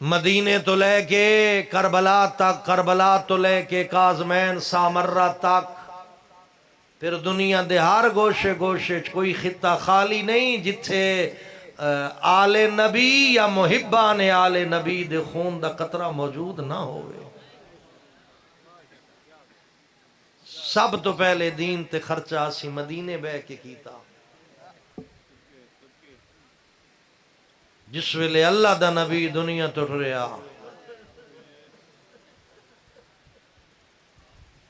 مدینے تو لے کے کربلا تک، کربلا تو لے کے کاظمین سامرہ تک، پھر دنیا دے ہر گوشے گوشے کوئی خطہ خالی نہیں جتھے آل نبی یا محبان آل نبی دے خون دا قطرہ موجود نہ ہوئے۔ سب تو پہلے دین تے خرچہ اسی مدینے بہ کے کیتا۔ جس ویلے اللہ دا نبی دنیا تو ٹریا،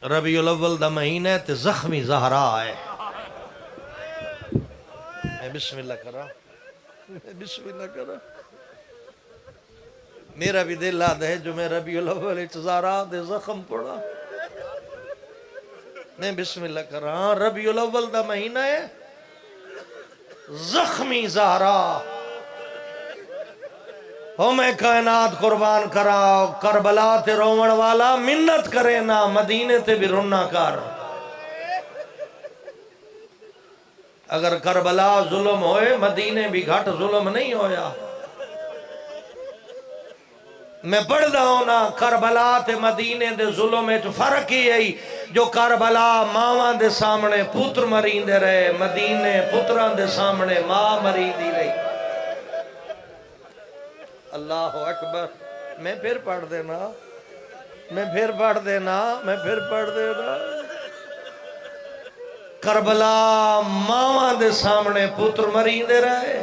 ربیع الاول دا مہینہ تے زخمی زہرا ہے۔ میں بسم اللہ کرا، میں بسم اللہ کرا، میرا بھی دل آدھا ہے جو میں ربیع الاول زہرا دے زخم پڑا۔ میں بسم اللہ کرا، ربیع الاول دا مہینہ ہے، زخمی زہرا ہو میں کائنات قربان کرا، کربلا تے رومن والا منت کرے نا مدینے تے بھی رونا کر۔ اگر کربلا ظلم ہوئے مدینے بھی گھٹ ظلم نہیں ہویا۔ میں پڑھ دا ہوں نا کربلا تے مدینے دے ظلم ہے، فرق ہی ہے جو کربلا ماواں دے سامنے پتر مرین دے رہے، مدینے پتران دے سامنے ماں مرین دی رہی۔ اللہ اکبر، میں پھر پڑھ دینا، میں پھر پڑھ دینا، میں پھر پڑھ دینا۔ کربلا ماواں دے سامنے پتر مرین دے رہے،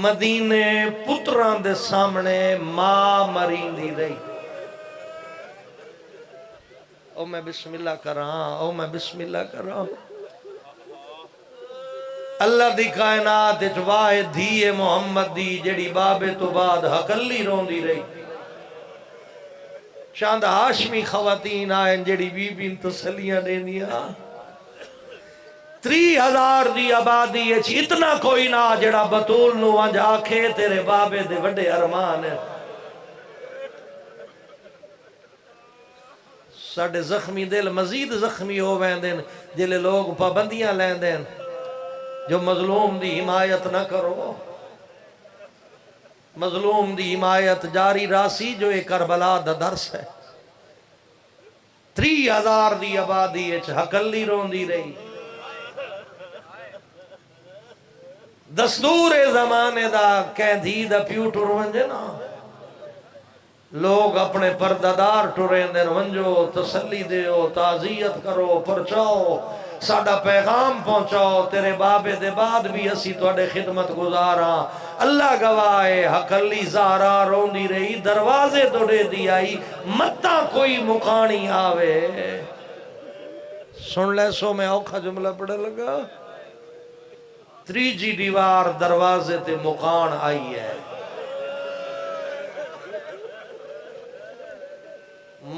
مدینے پتران دے سامنے ماں مرین دی رہی۔ او میں بسم اللہ کراں، او میں بسم اللہ کراں۔ اللہ دی کائنات واحد دھی محمد دی جڑی بابے تو بعد حقلی رون دی رہی۔ چاند ہاشمی خواتین آئیں جڑی بی بی تسلیاں دے دیا۔ 30,000 دی آبادی ہے، اتنا کوئی نہ جڑا بطول نو وانج آکھے تیرے بابے دے وڈے ارمان ہے۔ ساڑھے زخمی دل مزید زخمی ہو ویندن جلے لوگ پابندیاں لیندن جو مظلوم دی حمایت نہ کرو، مظلوم دی حمایت جاری راسی جو ایک کربلا دا درس ہے۔ 30,000 دی آبادی ہے حقلی رون دی رہی۔ دستور زمانے دا کہندھی دا پیو ٹر ونجے نا، لوگ اپنے پردادار ٹرین دن ونجو، تسلی دیو، تعزیت کرو، پرچاؤ، ساڑھا پیغام پہنچاؤ، تیرے بابے دے بعد بھی اسی توڑے خدمت گزارا۔ اللہ گواہے حقلی زہرا رون دی رہی، دروازے دوڑے دی آئی، متہ کوئی مقانی آوے۔ سن لے سو میں اوکھا جملہ پڑھے لگا، 3 دیوار دروازے تے مقان آئی ہے۔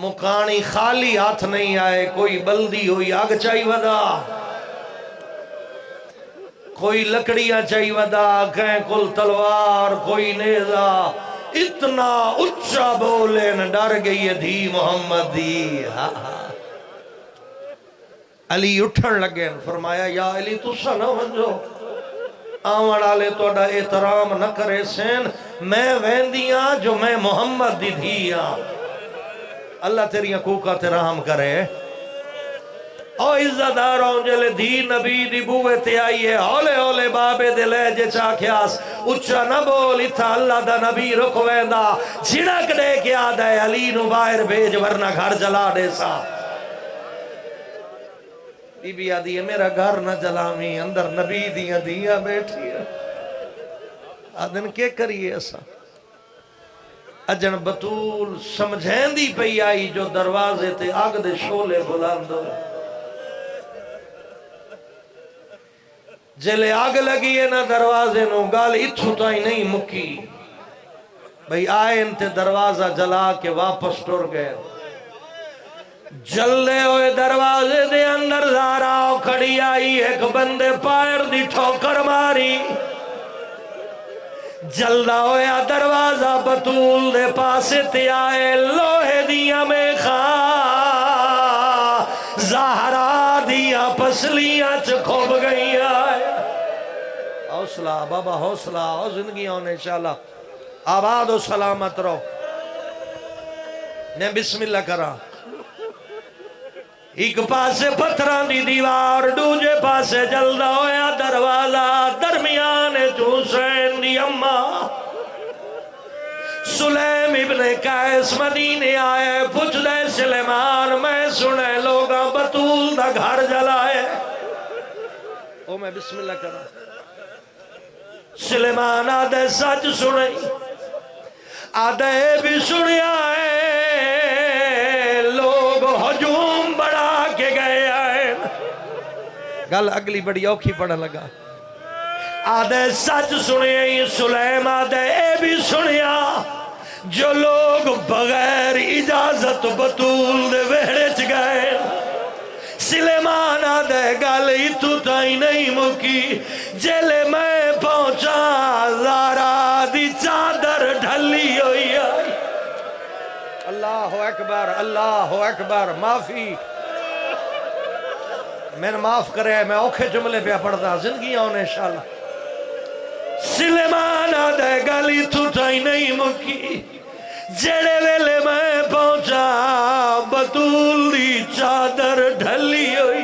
مکانی خالی ہاتھ نہیں آئے، کوئی بلدی ہوئی آگ چاہی ودا، کوئی لکڑیاں چاہی ودا، کہیں کل تلوار کوئی نیزہ، اتنا اچھا بولے نہ ڈر گئی ہے دھی محمد دی۔ علی اٹھن لگے فرمایا یا علی تُسا نہ ونجو، آوان آلے توڑا احترام نہ کرے سین، میں ویندیاں جو میں محمد دی دھیاں۔ اللہ تیری حقوقہ تے رحم کرے۔ او عزتداروں جلے دھی نبی دی بوئے تے آئیے، ہولے ہولے بابے دے لے جے چاکیاس، اچھا نہ بول اتھا اللہ دا نبی رکھویندہ، جھڑک دے کے آدھا ہے علی نو باہر بھیج ورنہ گھر جلا دے سا۔ بی بی آدھی ہے میرا گھر نہ جلامی، اندر نبی دیاں دیاں بیٹھی ہے۔ آدھن کے کریے ایسا؟ اجن بطول سمجھین دی پئی آئی جو دروازے تے آگ دے شولے بلاندو، جلے آگ لگی ہے نا دروازے نو، گال اتھو تائی نہیں مکی، بھئی آئے انتے دروازہ جلا کے واپس ٹر گئے۔ جلدے ہوئے دروازے دے اندر زہرا کھڑی آئی، ایک بندے پائر دی ٹھوکر ماری، جلدہ ہویا دروازہ بطول دے پاسے تے آئے، لوہے دیاں میں خواہ زہرا دیاں پسلیاں چکھوب گئی آئے۔ حوصلہ بابا حوصلہ، زندگی ہونے انشاءاللہ آباد و سلامت رہو نے بسم اللہ کرا ایک پاسے پتھران دی دیوار دوجے پاسے جلدہ ہویا دروازہ درمیان حسین دی اماں سلیم ابن قیس مدینے آئے پوچھ دے سلیمان میں سنے لوگاں بطول دا گھر جلائے او میں بسم اللہ کرا سلیمان آدھے سچ سنے آدھے بھی سنیا ہے لوگ ہجوم بڑھا کے گئے آئے گل اگلی بڑی اوکھی پڑھا لگا آدھے سچ سنیا سلیم آدھے بھی سنیا جو لوگ بغیر اجازت بطول دے وہڑے چ گئے سلیمان آدھے گالی تو تائی نہیں مکی جیلے میں پہنچا زارا دی چادر ڈھلی ہوئی آئی اللہ اکبر معافی میں نے معاف کرے میں اوکھے جملے پہ پڑھتا زندگی ہونے انشاءاللہ سلیمان آدھے گالی تو تائی نہیں مکی جڑے ویلے میں پہنچا بطول دی چادر ڈھلی ہوئی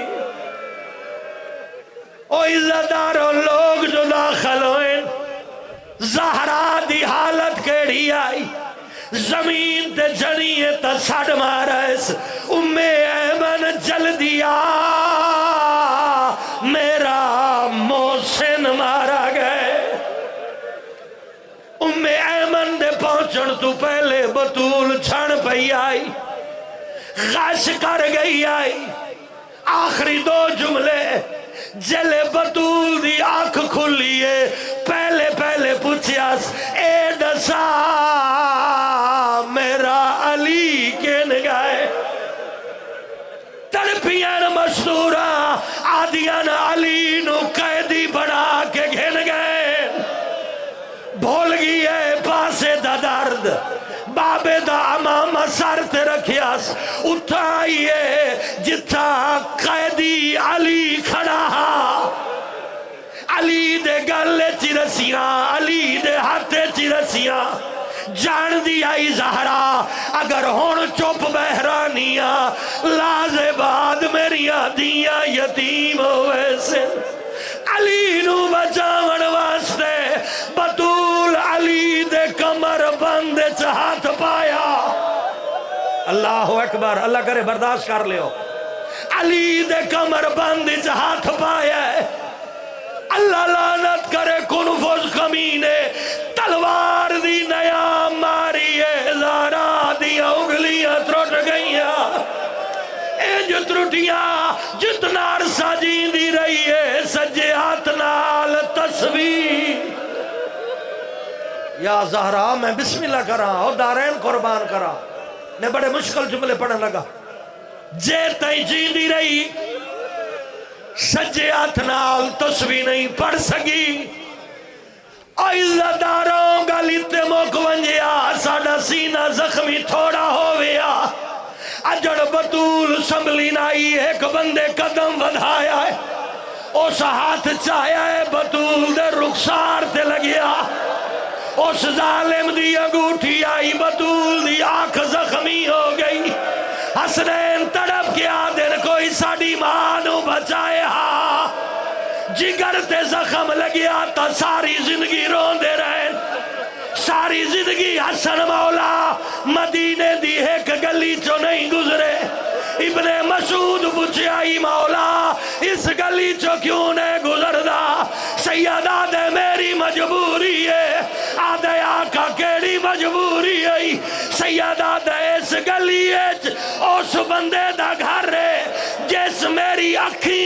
او عزتداروں لوگ جو داخل ہوئے زہرا دی حالت کیڑی آئی زمین تے جنیے تا سڑ مارا اس ایمن جل دیا میرا محسن مارا گئے ایمن دے پہنچن تو پہلے بطول چھن پئی آئی غش کر گئی آئی آخری دو جملے جلے بطول دی آنکھ کھلیے پہلے پوچھیاس اے دسا میرا علی کے نگائے تڑپیاں مستورا آدیاں علی نو قیدی بڑھا کے گھن گئے بھول گئی ہے پاسے دا درد بابے دا امام سر تے رکھیاس اٹھائیے جتھا قیدی علی کھڑا علی دے گلے چی رسیاں علی دے ہاتھے چی رسیاں جان دی آئی زہرا اگر ہون چپ بہرانیاں لازے بعد میریاں دیاں یتیم ہوئے سے علی نو بچاون واسطے بطول علی دے کمر بندے چاہت پایا اللہ اکبر اللہ کرے برداشت کر لیو علی دے کمر بندے چاہت پایا اللہ لعنت کرے کنفوز کمینے تلوار دی نیا ماری زارا دی انگلیاں ترٹ گئیاں اے جو ترٹیاں جتنا عرصہ جیندی رہی ہے سجے ہاتھ نال تصویر یا زہرا میں بسم اللہ کرا اور دارین قربان کرا میں بڑے مشکل جملے پڑھنے لگا جے تائیں جیندی رہی سجے ہاتھ نال تصویر نہیں پڑھ سکی عزتداروں گلی تے موک ونجیا ساڑا سینہ زخمی تھوڑا ہویا اجڑ بطول سنبھلی نائی ایک بندے قدم ودھایا ہے اس ہاتھ چاہیا ہے بطول دے رخسار تے لگیا اس ظالم دی انگوٹھی آئی بطول دی آنکھ زخمی ہو گئی حسنین تڑپ کیا دن کوئی ساڑی مانو بچائے ہاں جگر تے زخم لگیا تا ساری زندگی رون دے رہے ساری زندگی حسن مولا مدینے دی ایک گلی چو نہیں گزرے ابن مسعود پوچھائی مولا اس گلی چو کیوں نہیں گزردا سیدہ دے میری مجبوری ہے آدھے آقا کیڑی مجبوری ہے سیدہ دے اس گلی اس بندے دا گھر ہے جس میری اکھی